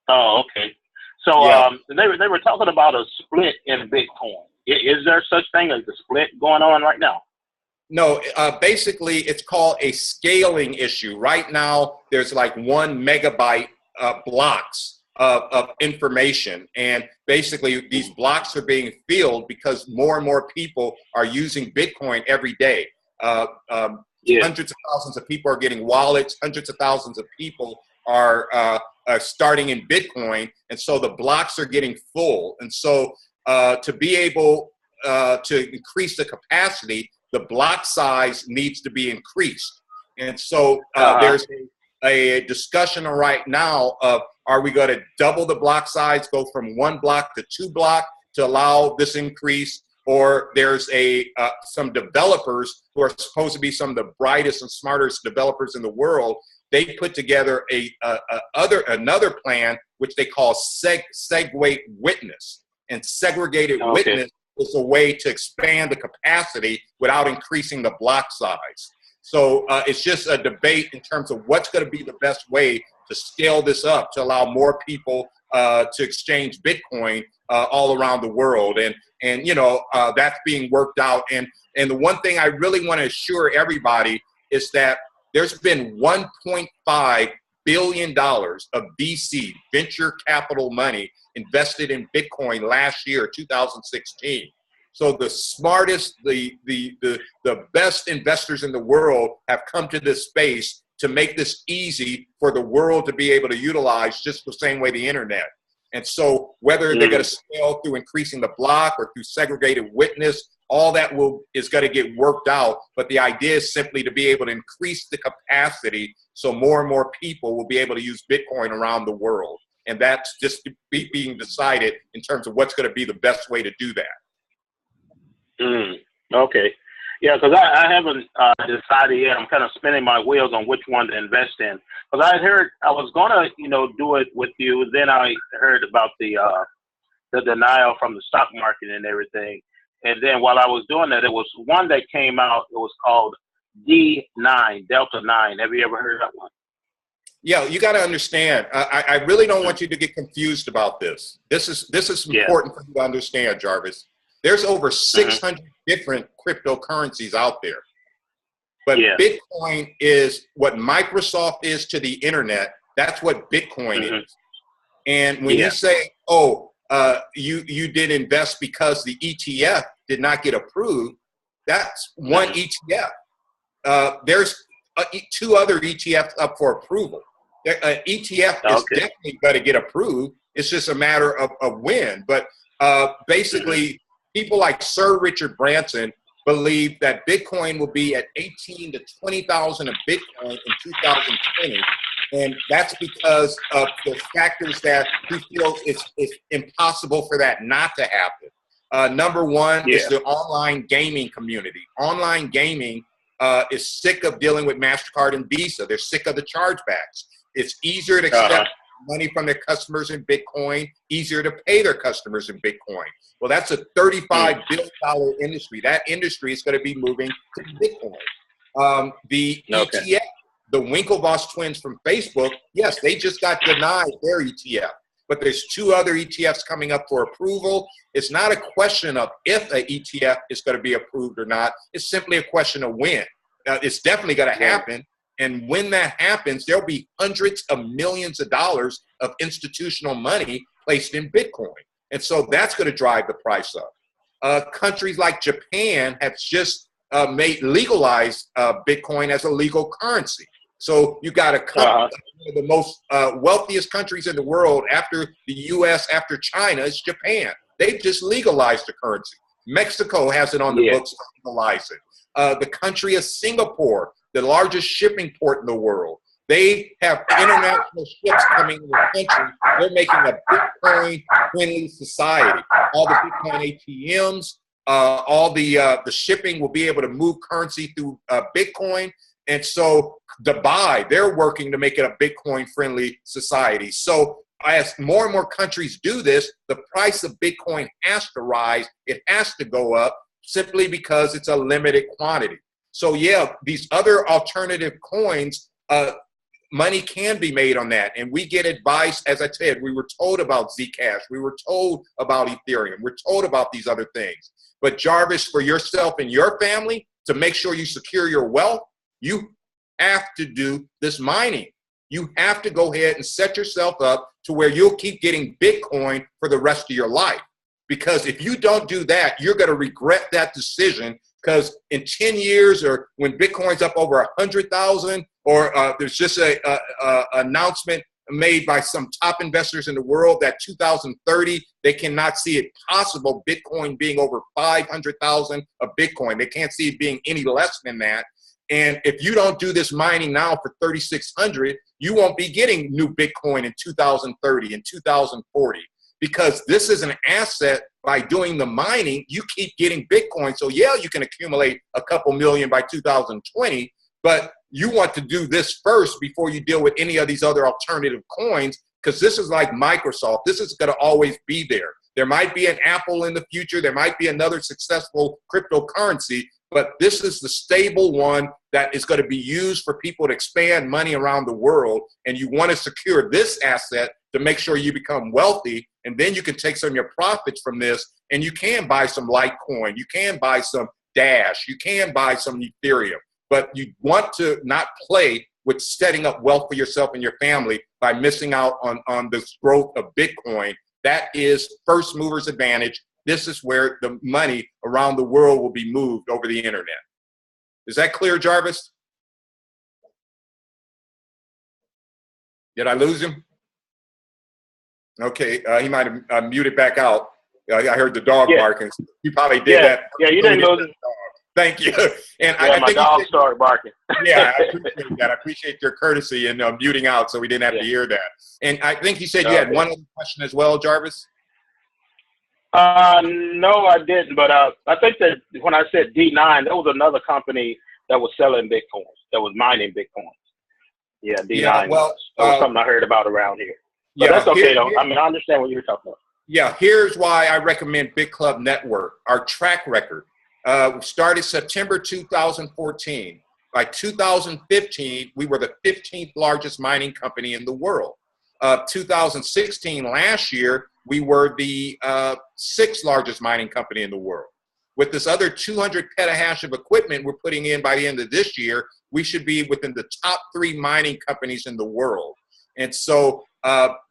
Oh, okay. So Yeah. they were talking about a split in Bitcoin. Is there such thing as a split going on right now? No, basically it's called a scaling issue. Right now, there's like 1 megabyte blocks of information. And basically these blocks are being filled because more and more people are using Bitcoin every day. Hundreds of thousands of people are getting wallets. Hundreds of thousands of people are starting in Bitcoin. And so the blocks are getting full. And so to be able to increase the capacity, the block size needs to be increased. And so there's a discussion right now of, are we going to double the block size, go from 1 block to 2 block to allow this increase? Or there's some developers who are supposed to be some of the brightest and smartest developers in the world. They put together another plan, which they call segway witness. And segregated witness is a way to expand the capacity without increasing the block size. So it's just a debate in terms of what's going to be the best way to scale this up to allow more people to exchange Bitcoin all around the world. And you know, that's being worked out. And the one thing I really want to assure everybody is that there's been $1.5 billion of VC, venture capital money, invested in Bitcoin last year, 2016. So the smartest, the best investors in the world have come to this space to make this easy for the world to be able to utilize, just the same way the internet. And so whether they're going to scale through increasing the block or through segregated witness, all that is going to get worked out. But the idea is simply to be able to increase the capacity so more and more people will be able to use Bitcoin around the world. And that's just being decided in terms of what's going to be the best way to do that. Okay. Yeah, because I haven't decided yet. I'm kind of spinning my wheels on which one to invest in. Because I heard I was going to, do it with you. Then I heard about the denial from the stock market and everything. And then while I was doing that, it was one that came out. It was called D9, Delta 9. Have you ever heard of that one? Yeah, you got to understand. I really don't want you to get confused about this. This is important for you to understand, Jarvis. There's over 600 different cryptocurrencies out there. But Bitcoin is what Microsoft is to the internet. That's what Bitcoin is. And when you say, you did invest because the ETF did not get approved, that's one ETF. There's 2 other ETFs up for approval. ETF is definitely going to get approved. It's just a matter of when. But basically, people like Sir Richard Branson believe that Bitcoin will be at 18 to 20,000 of Bitcoin in 2020. And that's because of the factors that he feels it's impossible for that not to happen. Number one is the online gaming community. Online gaming is sick of dealing with MasterCard and Visa. They're sick of the chargebacks. It's easier to accept money from their customers in Bitcoin, easier to pay their customers in Bitcoin. Well, that's a $35 billion industry. That industry is going to be moving to Bitcoin. The ETF, the Winklevoss twins from Facebook, yes, they just got denied their ETF. But there's 2 other ETFs coming up for approval. It's not a question of if an ETF is going to be approved or not. It's simply a question of when. It's definitely going to happen. And when that happens, there'll be hundreds of millions of dollars of institutional money placed in Bitcoin. And so that's going to drive the price up. Countries like Japan have just legalized Bitcoin as a legal currency. So you got a couple of the most wealthiest countries in the world after the U.S., after China, is Japan. They've just legalized the currency. Mexico has it on the books to legalize it. The country of Singapore, the largest shipping port in the world, they have international ships coming in the country. They're making a Bitcoin-friendly society. All the Bitcoin ATMs, all the shipping will be able to move currency through Bitcoin. And so Dubai, they're working to make it a Bitcoin-friendly society. So as more and more countries do this, the price of Bitcoin has to rise. It has to go up simply because it's a limited quantity. So yeah, these other alternative coins, money can be made on that. And we get advice, as I said, we were told about Zcash. We were told about Ethereum. We're told about these other things. But Jarvis, for yourself and your family, to make sure you secure your wealth, you have to do this mining. You have to go ahead and set yourself up to where you'll keep getting Bitcoin for the rest of your life. Because if you don't do that, you're going to regret that decision, because in 10 years, or when Bitcoin's up over 100,000, or there's just a announcement made by some top investors in the world that 2030, they cannot see it possible Bitcoin being over 500,000 of Bitcoin. They can't see it being any less than that. And if you don't do this mining now for 3,600, you won't be getting new Bitcoin in 2030 and 2040, because this is an asset. By doing the mining, you keep getting Bitcoin. So yeah, you can accumulate a couple million by 2020, but you want to do this first before you deal with any of these other alternative coins, because this is like Microsoft. This is going to always be there. There might be an Apple in the future. There might be another successful cryptocurrency, but this is the stable one that is going to be used for people to expand money around the world. And you want to secure this asset to make sure you become wealthy. And then you can take some of your profits from this, and you can buy some Litecoin. You can buy some Dash. You can buy some Ethereum. But you want to not play with setting up wealth for yourself and your family by missing out on this growth of Bitcoin. That is first mover's advantage. This is where the money around the world will be moved over the internet. Is that clear, Jarvis? Did I lose him? Okay, he might have muted back out. I heard the dog barking. You probably did that. Yeah, you didn't lose him. Thank you. And I think my dog started barking. Yeah, I appreciate that. I appreciate your courtesy in muting out so we didn't have to hear that. And I think you said you had one other question as well, Jarvis? No, I didn't. But I think that when I said D9, that was another company that was selling Bitcoins, that was mining Bitcoins. Yeah, D9. Yeah, well, that was something I heard about around here. But that's okay, though. I mean, I understand what you're talking about. Yeah, here's why I recommend Bitclub Network, our track record. We started September 2014. By 2015, we were the 15th largest mining company in the world. 2016, last year, we were the 6th largest mining company in the world. With this other 200 petahash of equipment we're putting in by the end of this year, we should be within the top 3 mining companies in the world. And so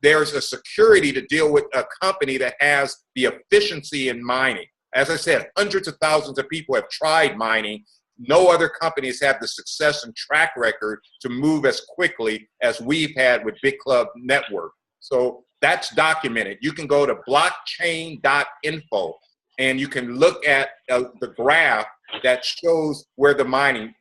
there's a security to deal with a company that has the efficiency in mining. As I said, hundreds of thousands of people have tried mining. No other companies have the success and track record to move as quickly as we've had with Bitclub Network. So that's documented. You can go to blockchain.info and you can look at the graph that shows where the mining,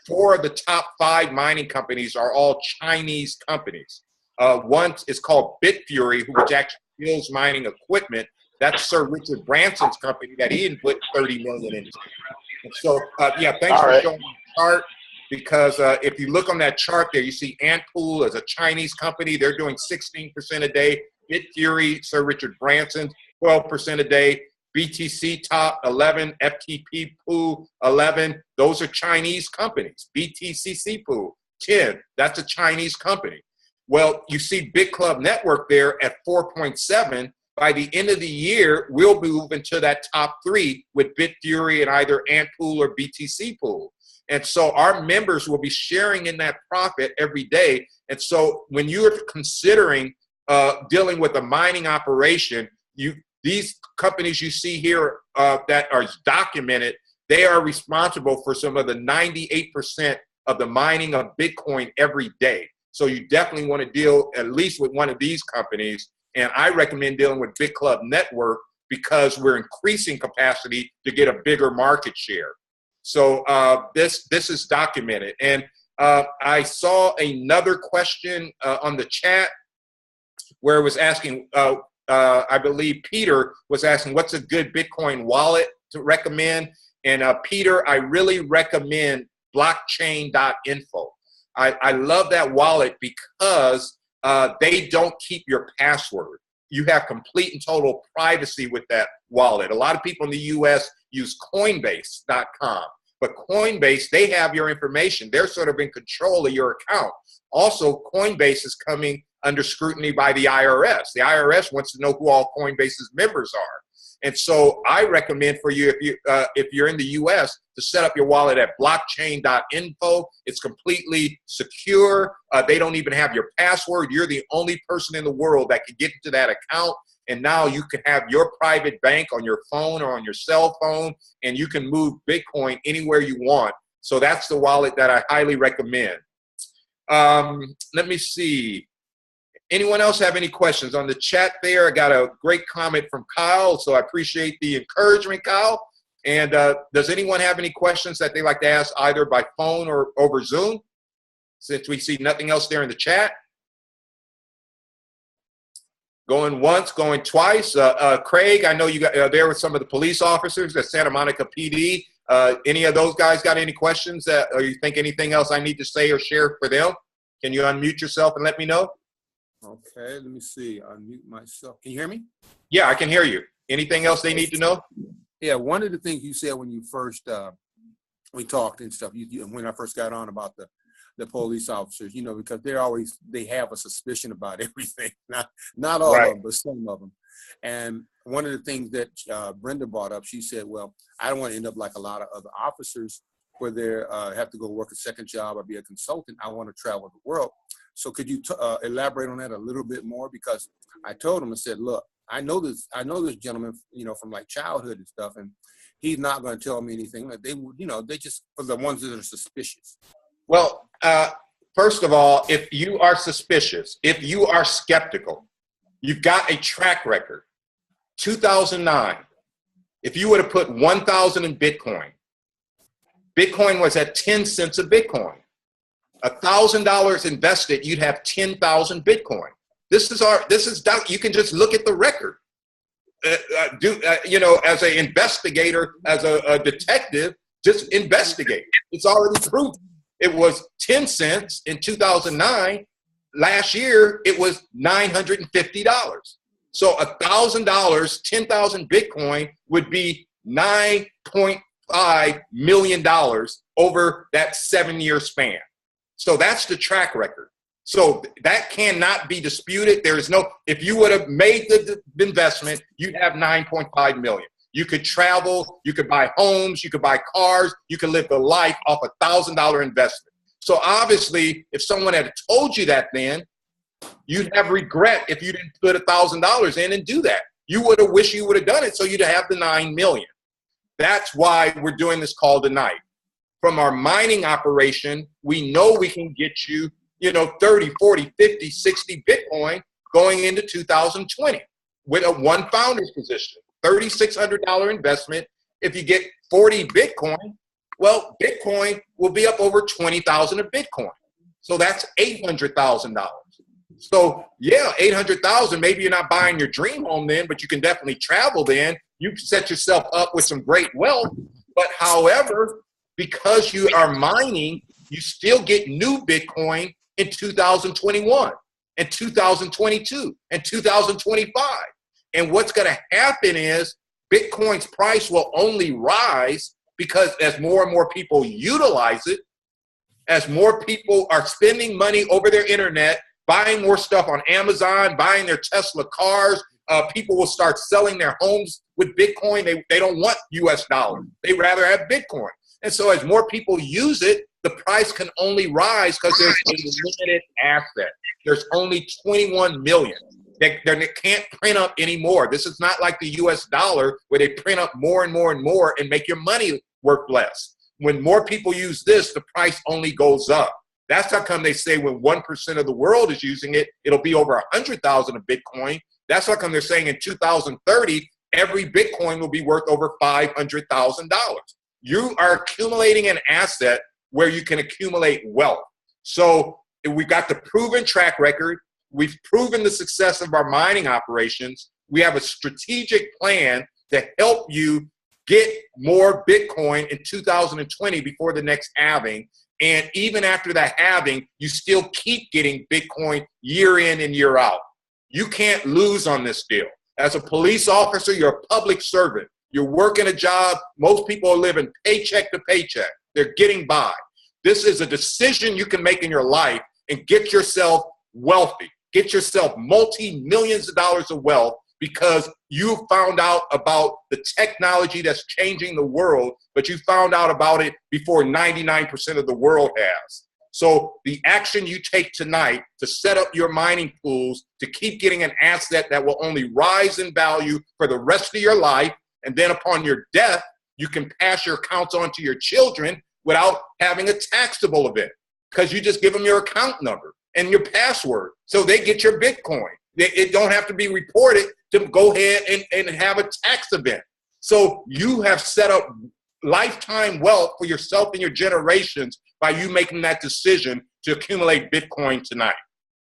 4 of the top 5 mining companies are all Chinese companies. One is called Bitfury, which actually builds mining equipment. That's Sir Richard Branson's company that he didn't put $30 million into. And so, yeah, thanks for showing the chart, because if you look on that chart there, you see Antpool is a Chinese company. They're doing 16% a day. Bitfury, Sir Richard Branson, 12% a day. BTC Top 11, FTP Pool 11. Those are Chinese companies. BTCC Pool 10. That's a Chinese company. Well, you see Bitclub Network there at 4.7. By the end of the year, we'll move into that top 3 with Bitfury and either Antpool or BTC Pool. And so our members will be sharing in that profit every day. And so when you're considering dealing with a mining operation, these companies you see here that are documented, they are responsible for some of the 98% of the mining of Bitcoin every day. So you definitely want to deal at least with one of these companies. And I recommend dealing with Bitclub Network because we're increasing capacity to get a bigger market share. So this is documented. And I saw another question on the chat where it was asking, I believe Peter was asking, what's a good Bitcoin wallet to recommend? And Peter, I really recommend blockchain.info. I love that wallet because they don't keep your password. You have complete and total privacy with that wallet. A lot of people in the US use Coinbase.com, but Coinbase, they have your information. They're sort of in control of your account. Also, Coinbase is coming under scrutiny by the IRS. The IRS wants to know who all Coinbase's members are. And so I recommend for you, if you're in the US, to set up your wallet at blockchain.info. It's completely secure. They don't even have your password. You're the only person in the world that can get into that account. And now you can have your private bank on your phone or on your cell phone, and you can move Bitcoin anywhere you want. So that's the wallet that I highly recommend. Let me see. Anyone else have any questions on the chat there? I got a great comment from Kyle, so I appreciate the encouragement, Kyle. And does anyone have any questions that they'd like to ask either by phone or over Zoom? Since we see nothing else there in the chat. Going once, going twice. Craig, I know you got there with some of the police officers at Santa Monica PD. Any of those guys got any questions or you think anything else I need to say or share for them? Can you unmute yourself and let me know? Okay, let me see. Unmute myself. Can you hear me? Yeah, I can hear you. Anything else they need to know? Yeah, one of the things you said when you first we talked and stuff, when I first got on about the police officers, you know, because they have a suspicion about everything. Not all of them, but some of them. And one of the things that Brenda brought up, she said, well, I don't want to end up like a lot of other officers where they have to go work a second job or be a consultant. I want to travel the world. So could you elaborate on that a little bit more? Because I told him, I said, look, I know this gentleman, you know, from like childhood and stuff, and he's not going to tell me anything. Like they just for the ones that are suspicious. Well, first of all, if you are suspicious, if you are skeptical, you've got a track record. 2009, if you would have put 1,000 in Bitcoin, Bitcoin was at 10 cents a Bitcoin. $1,000 invested, you'd have 10,000 Bitcoin. This is you can just look at the record. You know, as an investigator, as a detective, just investigate. It's already proven. It was 10 cents in 2009. Last year, it was $950. So $1,000, 10,000 Bitcoin would be $9.5 million over that 7-year span. So that's the track record. So that cannot be disputed. There is no, if you would have made the investment, you'd have 9.5 million. You could travel, you could buy homes, you could buy cars, you could live the life off $1,000 investment. So obviously, if someone had told you that then, you'd have regret if you didn't put $1,000 in and do that. You would have wished you would have done it so you'd have the 9 million. That's why we're doing this call tonight. From our mining operation, we know we can get you, 30, 40, 50, 60 Bitcoin going into 2020 with a one founder's position, $3,600 investment. If you get 40 Bitcoin, well, Bitcoin will be up over 20,000 of Bitcoin. So that's $800,000. So yeah, 800,000, maybe you're not buying your dream home then, but you can definitely travel then. You can set yourself up with some great wealth. But however, because you are mining, you still get new Bitcoin in 2021 and 2022 and 2025. And what's going to happen is Bitcoin's price will only rise because as more and more people utilize it, as more people are spending money over their internet, buying more stuff on Amazon, buying their Tesla cars, people will start selling their homes with Bitcoin. They don't want US dollars. They rather have Bitcoin. And so as more people use it, the price can only rise because there's a limited asset. There's only 21 million. They can't print up anymore. This is not like the US dollar where they print up more and more and more and make your money worth less. when more people use this, the price only goes up. That's how come they say when 1% of the world is using it, it'll be over 100,000 of Bitcoin. That's how come they're saying in 2030, every Bitcoin will be worth over $500,000. You are accumulating an asset where you can accumulate wealth. So we've got the proven track record. We've proven the success of our mining operations. We have a strategic plan to help you get more Bitcoin in 2020 before the next halving. And even after that halving, you still keep getting Bitcoin year in and year out. You can't lose on this deal. As a police officer, you're a public servant. You're working a job. Most people are living paycheck to paycheck. They're getting by. This is a decision you can make in your life and get yourself wealthy. Get yourself multi-millions of dollars of wealth because you found out about the technology that's changing the world, but you found out about it before 99% of the world has. So the action you take tonight to set up your mining pools to keep getting an asset that will only rise in value for the rest of your life, and then upon your death, you can pass your accounts on to your children without having a taxable event because you just give them your account number and your password so they get your Bitcoin. It don't have to be reported to go ahead and have a tax event. So you have set up lifetime wealth for yourself and your generations by you making that decision to accumulate Bitcoin tonight.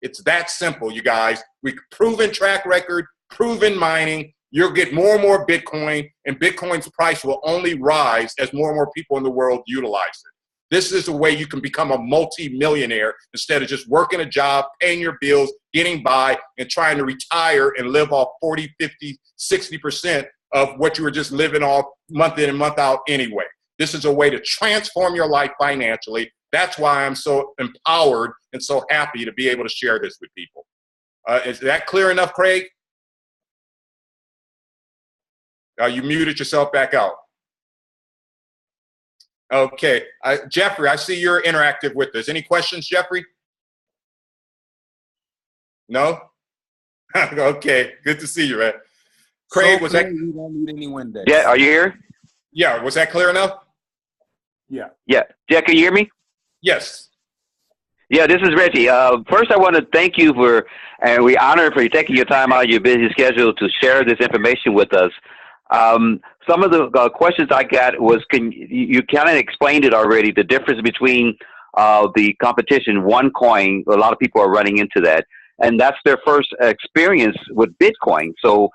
It's that simple, you guys. We've proven track record, proven mining. You'll get more and more Bitcoin, and Bitcoin's price will only rise as more and more people in the world utilize it. This is a way you can become a multi-millionaire instead of just working a job, paying your bills, getting by, and trying to retire and live off 40, 50, 60% of what you were just living off month in and month out anyway. This is a way to transform your life financially. That's why I'm so empowered and so happy to be able to share this with people. Is that clear enough, Craig? You muted yourself back out. Okay. Jeffrey, I see you're interactive with us. Any questions, Jeffrey? No? Okay. Good to see you, man. Craig, was that? You don't need any Windex. Yeah, are you here? Yeah, was that clear enough? Yeah. Yeah. Jack, can you hear me? Yes. Yeah, this is Reggie. First, I want to thank you and we honor for you taking your time out of your busy schedule to share this information with us. Some of the questions I got was, you kind of explained it already, the difference between the competition, OneCoin. A lot of people are running into that, and that's their first experience with Bitcoin. So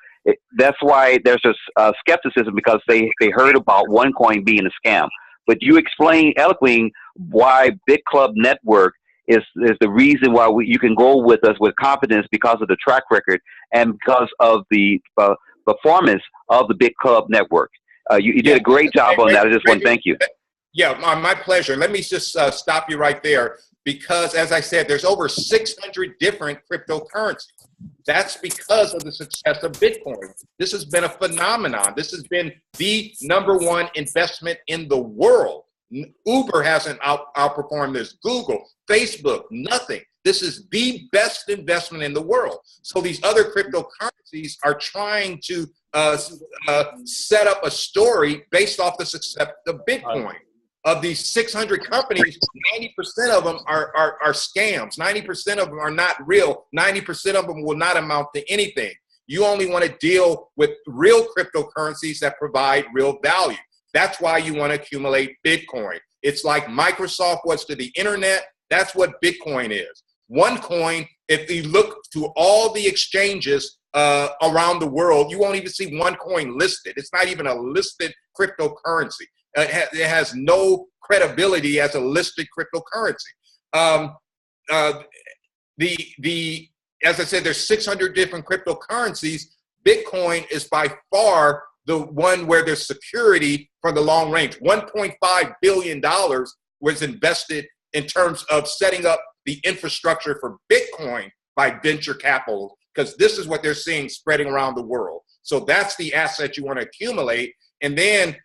that's why there's a skepticism because they heard about OneCoin being a scam. But you explained eloquently why Bitclub Network is the reason why you can go with us with confidence because of the track record and because of the performance of the Bitclub Network. You did a great job on that. I just want to thank you. Yeah, my pleasure. Let me just stop you right there because, as I said, there's over 600 different cryptocurrencies. That's because of the success of Bitcoin. This has been a phenomenon. This has been the #1 investment in the world. Uber hasn't outperformed this. Google, Facebook, nothing. This is the best investment in the world. So these other cryptocurrencies are trying to set up a story based off the success of Bitcoin. Of these 600 companies, 90% of them are scams. 90% of them are not real. 90% of them will not amount to anything. You only want to deal with real cryptocurrencies that provide real value. That's why you want to accumulate Bitcoin. It's like Microsoft was to the internet. That's what Bitcoin is. OneCoin, if you look to all the exchanges around the world, you won't even see OneCoin listed. It's not even a listed cryptocurrency. It has no credibility as a listed cryptocurrency. As I said, there's 600 different cryptocurrencies. Bitcoin is by far the one where there's security for the long range. $1.5 billion was invested in terms of setting up the infrastructure for Bitcoin by venture capital, because this is what they're seeing spreading around the world. So that's the asset you want to accumulate. And then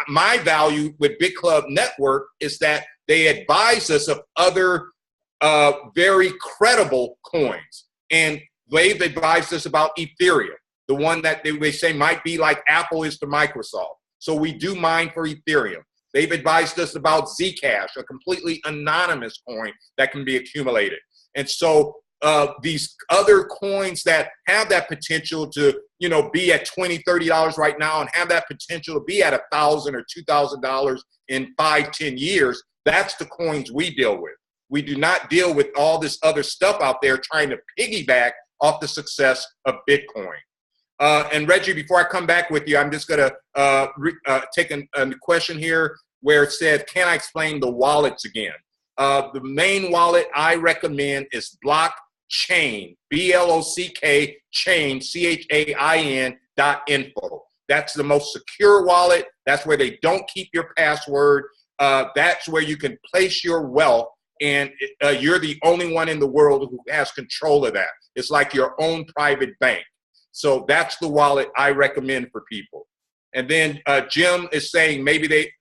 my value with Bitclub Network is that they advise us of other very credible coins. And they've advised us about Ethereum, the one that they say might be like Apple is to Microsoft. So we do mine for Ethereum. They've advised us about Zcash, a completely anonymous coin that can be accumulated. And so these other coins that have that potential to, be at $20, $30 right now and have that potential to be at $1,000 or $2,000 in 5-10 years, that's the coins we deal with. We do not deal with all this other stuff out there trying to piggyback off the success of Bitcoin. And Reggie, before I come back with you, I'm just going to take a question here where it said, can I explain the wallets again? The main wallet I recommend is Blockchain, BLOCK chain, CHAIN.info. That's the most secure wallet. That's where they don't keep your password. That's where you can place your wealth, and you're the only one in the world who has control of that. It's like your own private bank. So that's the wallet I recommend for people. And then Jim is saying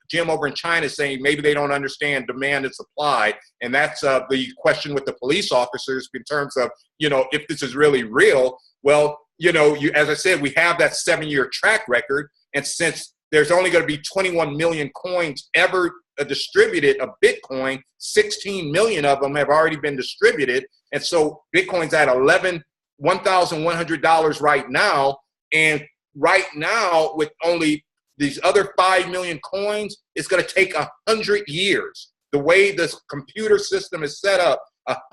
Jim over in China is saying maybe they don't understand demand and supply. And that's the question with the police officers in terms of, if this is really real. Well, as I said, we have that 7-year track record. And since there's only going to be 21 million coins ever distributed of Bitcoin, 16 million of them have already been distributed. And so Bitcoin's at $1,100 right now. And right now, with only these other 5 million coins, it's going to take 100 years. The way this computer system is set up,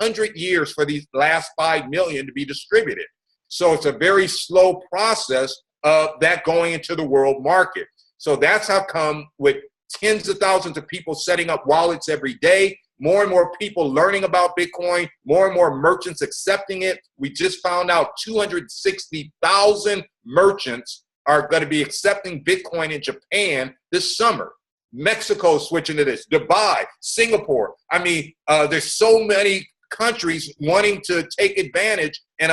100 years for these last 5 million to be distributed. So it's a very slow process of that going into the world market. So that's how come with tens of thousands of people setting up wallets every day, more and more people learning about Bitcoin, more and more merchants accepting it. We just found out 260,000 merchants are going to be accepting Bitcoin in Japan this summer. Mexico switching to this, Dubai, Singapore. I mean, there's so many countries wanting to take advantage and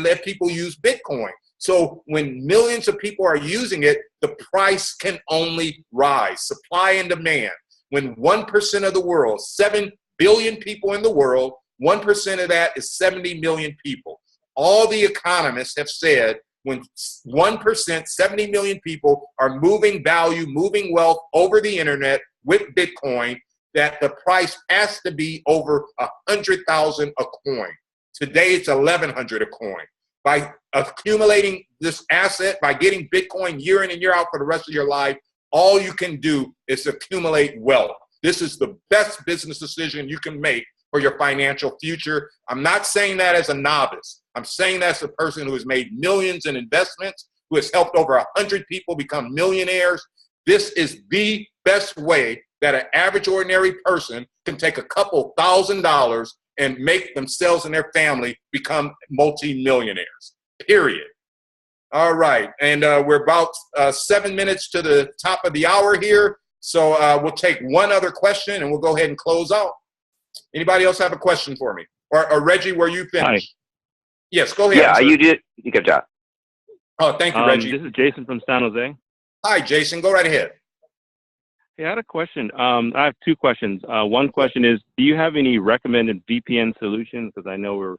let people use Bitcoin. So when millions of people are using it, the price can only rise, supply and demand. When 1% of the world, 7 billion people in the world, 1% of that is 70 million people. All the economists have said when 1%, 70 million people are moving value, moving wealth over the internet with Bitcoin, that the price has to be over 100,000 a coin. Today it's 1,100 a coin. By accumulating this asset, by getting Bitcoin year in and year out for the rest of your life, all you can do is accumulate wealth. This is the best business decision you can make for your financial future. I'm not saying that as a novice. I'm saying that as a person who has made millions in investments, who has helped over 100 people become millionaires. This is the best way that an average ordinary person can take a couple $1,000s and make themselves and their family become multi-millionaires, period. All right, and we're about 7 minutes to the top of the hour here, so we'll take one other question and we'll go ahead and close out. Anybody else have a question for me? Or Reggie, were you finished? Hi. Yes, go ahead. Yeah, sir. you did. Good job. Oh, thank you, Reggie. This is Jason from San Jose. Hi, Jason. Go right ahead. Hey, I had a question. I have two questions. One question is, do you have any recommended VPN solutions? Because I know we're...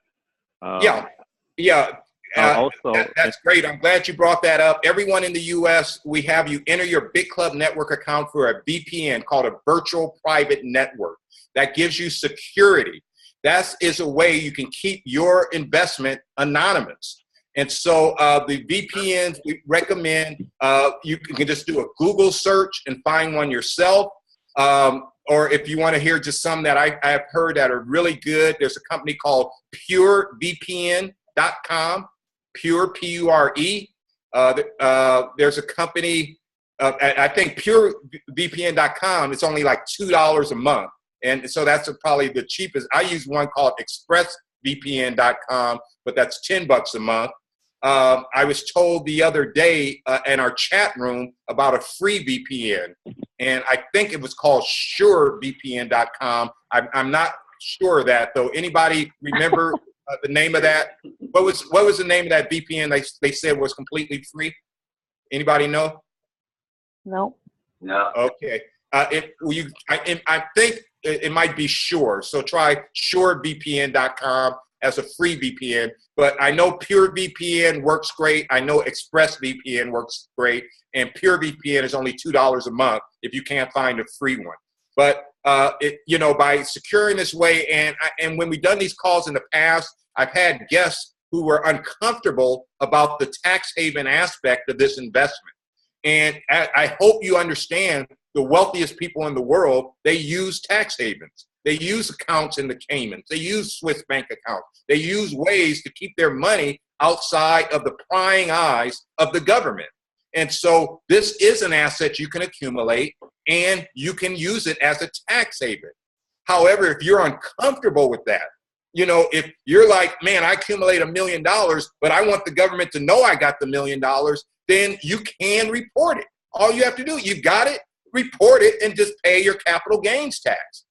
That's great. I'm glad you brought that up. Everyone in the U.S., we have you enter your Bitclub Network account for a VPN called a virtual private network. That gives you security. That is a way you can keep your investment anonymous. And so the VPNs we recommend, you can just do a Google search and find one yourself. Or if you want to hear just some that I have heard that are really good, there's a company called PureVPN.com, Pure, P-U-R-E. There's a company, I think PureVPN.com, it's only like $2 a month. And so that's probably the cheapest. I use one called ExpressVPN.com, but that's $10 a month. I was told the other day in our chat room about a free VPN, and I think it was called SureVPN.com. I'm not sure of that, though. Anybody remember the name of that? What was the name of that VPN they said was completely free? Anybody know? No. No. Okay. I think it might be Sure. So try SureVPN.com. as a free VPN, but I know Pure VPN works great. I know Express VPN works great, and Pure VPN is only $2 a month if you can't find a free one. But by securing this way, and when we've done these calls in the past, I've had guests who were uncomfortable about the tax haven aspect of this investment. And I hope you understand the wealthiest people in the world, they use tax havens. They use accounts in the Caymans. They use Swiss bank accounts. They use ways to keep their money outside of the prying eyes of the government. And so this is an asset you can accumulate, and you can use it as a tax haven. However, if you're uncomfortable with that, if you're like, man, I accumulate $1 million, but I want the government to know I got the $1 million, then you can report it. All you have to do, you got it, report it, and just pay your capital gains tax.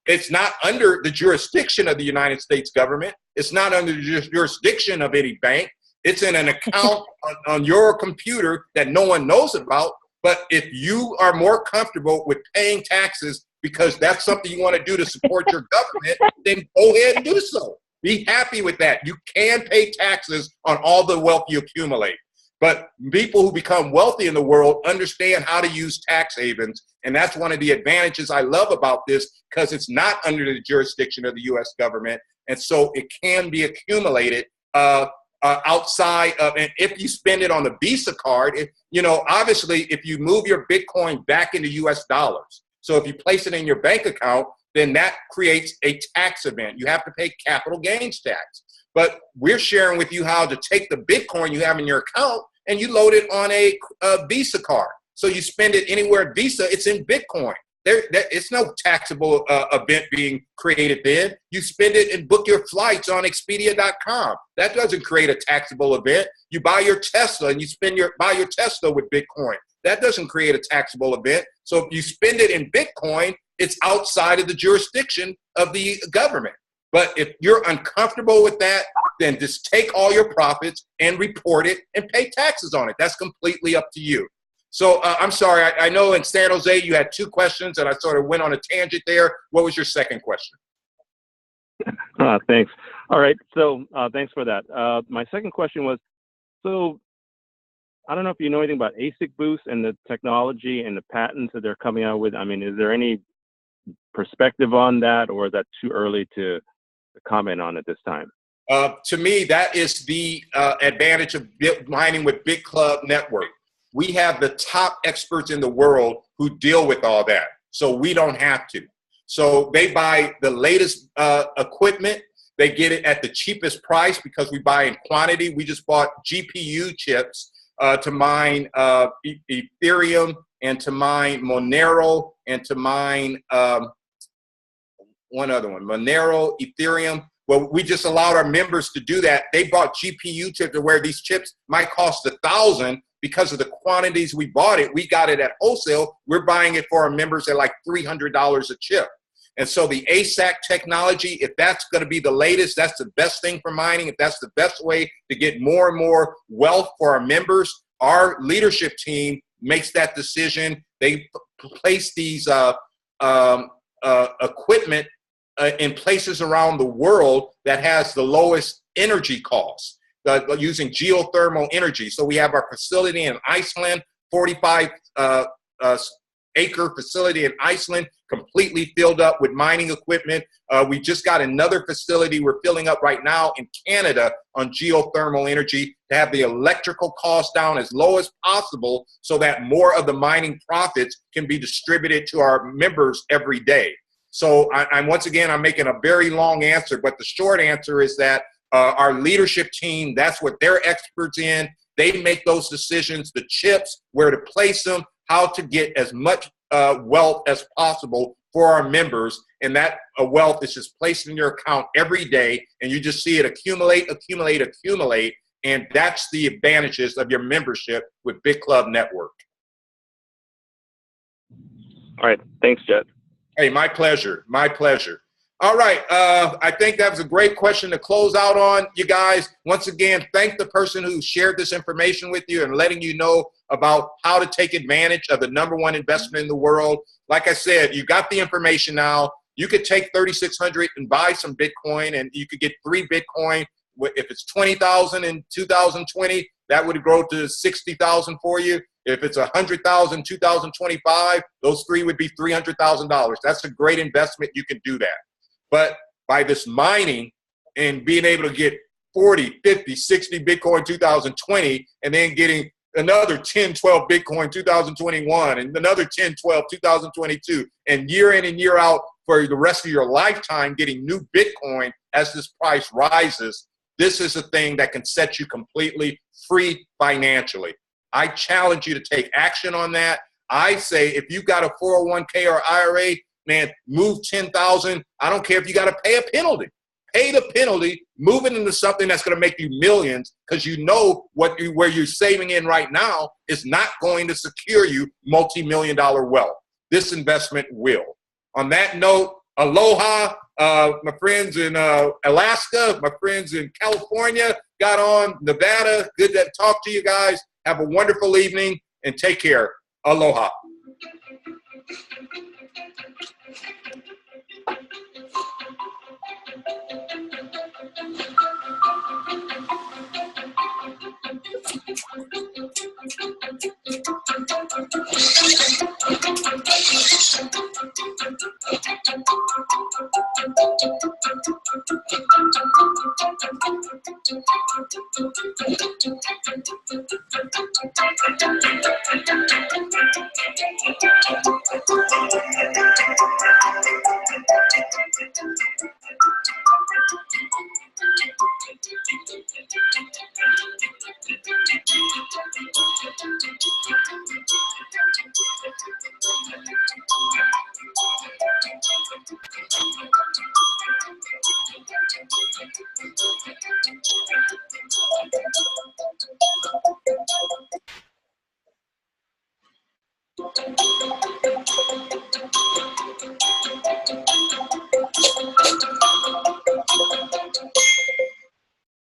It's not under the jurisdiction of the United States government. It's not under the jurisdiction of any bank. It's in an account on your computer that no one knows about. But if you are more comfortable with paying taxes because that's something you want to do to support your government, then go ahead and do so. Be happy with that. You can pay taxes on all the wealth you accumulate. But people who become wealthy in the world understand how to use tax havens. And that's one of the advantages I love about this, because it's not under the jurisdiction of the U.S. government. And so it can be accumulated outside of, and if you spend it on a Visa card, obviously if you move your Bitcoin back into U.S. dollars, so if you place it in your bank account, then that creates a tax event. You have to pay capital gains tax. But we're sharing with you how to take the Bitcoin you have in your account and you load it on a Visa card. So you spend it anywhere at Visa, it's in Bitcoin. It's no taxable event being created then. You spend it and book your flights on Expedia.com. That doesn't create a taxable event. You buy your Tesla and you buy your Tesla with Bitcoin. That doesn't create a taxable event. So if you spend it in Bitcoin, it's outside of the jurisdiction of the government. But if you're uncomfortable with that, then just take all your profits and report it and pay taxes on it. That's completely up to you. So I'm sorry, I know in San Jose you had two questions and I sort of went on a tangent there. What was your second question? Thanks. All right, so thanks for that. My second question was, so I don't know if you know anything about ASIC Boost and the technology and the patents that they're coming out with. I mean, is there any perspective on that, or is that too early to comment on at this time? To me, that is the advantage of mining with Bitclub Network. We have the top experts in the world who deal with all that, so we don't have to. So they buy the latest equipment. They get it at the cheapest price because we buy in quantity. We just bought GPU chips to mine Ethereum and to mine Monero and to mine one other one, Monero, Ethereum. Well, we just allowed our members to do that. They bought GPU chips to where these chips might cost $1,000 because of the quantities we bought it. We got it at wholesale. We're buying it for our members at like $300 a chip. And so the ASIC technology, if that's going to be the latest, that's the best thing for mining. If that's the best way to get more and more wealth for our members, our leadership team makes that decision. They place these equipment in places around the world that has the lowest energy costs, using geothermal energy. So we have our facility in Iceland, 45 acre facility in Iceland, completely filled up with mining equipment. We just got another facility we're filling up right now in Canada on geothermal energy to have the electrical costs down as low as possible so that more of the mining profits can be distributed to our members every day. So I'm making a very long answer, but the short answer is that our leadership team, that's what they're experts in. They make those decisions, the chips, where to place them, how to get as much wealth as possible for our members. And that wealth is just placed in your account every day, and you just see it accumulate, accumulate, accumulate. And that's the advantages of your membership with Bitclub Network. All right. Thanks, Jed. Hey, my pleasure. My pleasure. All right. I think that was a great question to close out on, you guys. Once again, thank the person who shared this information with you and letting you know about how to take advantage of the #1 investment in the world. Like I said, you got the information now. You could take 3,600 and buy some Bitcoin, and you could get 3 Bitcoin. If it's 20,000 in 2020, that would grow to 60,000 for you. If it's 100,000 in 2025, those 3 would be $300,000. That's a great investment. You can do that. But by this mining and being able to get 40, 50, 60 Bitcoin 2020, and then getting another 10, 12 Bitcoin 2021, and another 10, 12 2022, and year in and year out for the rest of your lifetime getting new Bitcoin as this price rises, this is a thing that can set you completely free financially. I challenge you to take action on that. I say if you've got a 401k or IRA, man, move 10,000. I don't care if you got to pay a penalty. Pay the penalty, move it into something that's going to make you millions, because you know where you're saving in right now is not going to secure you multi-million-dollar wealth. This investment will. On that note, aloha, my friends in Alaska, my friends in California, got on, Nevada. Good to talk to you guys. Have a wonderful evening and take care. Aloha.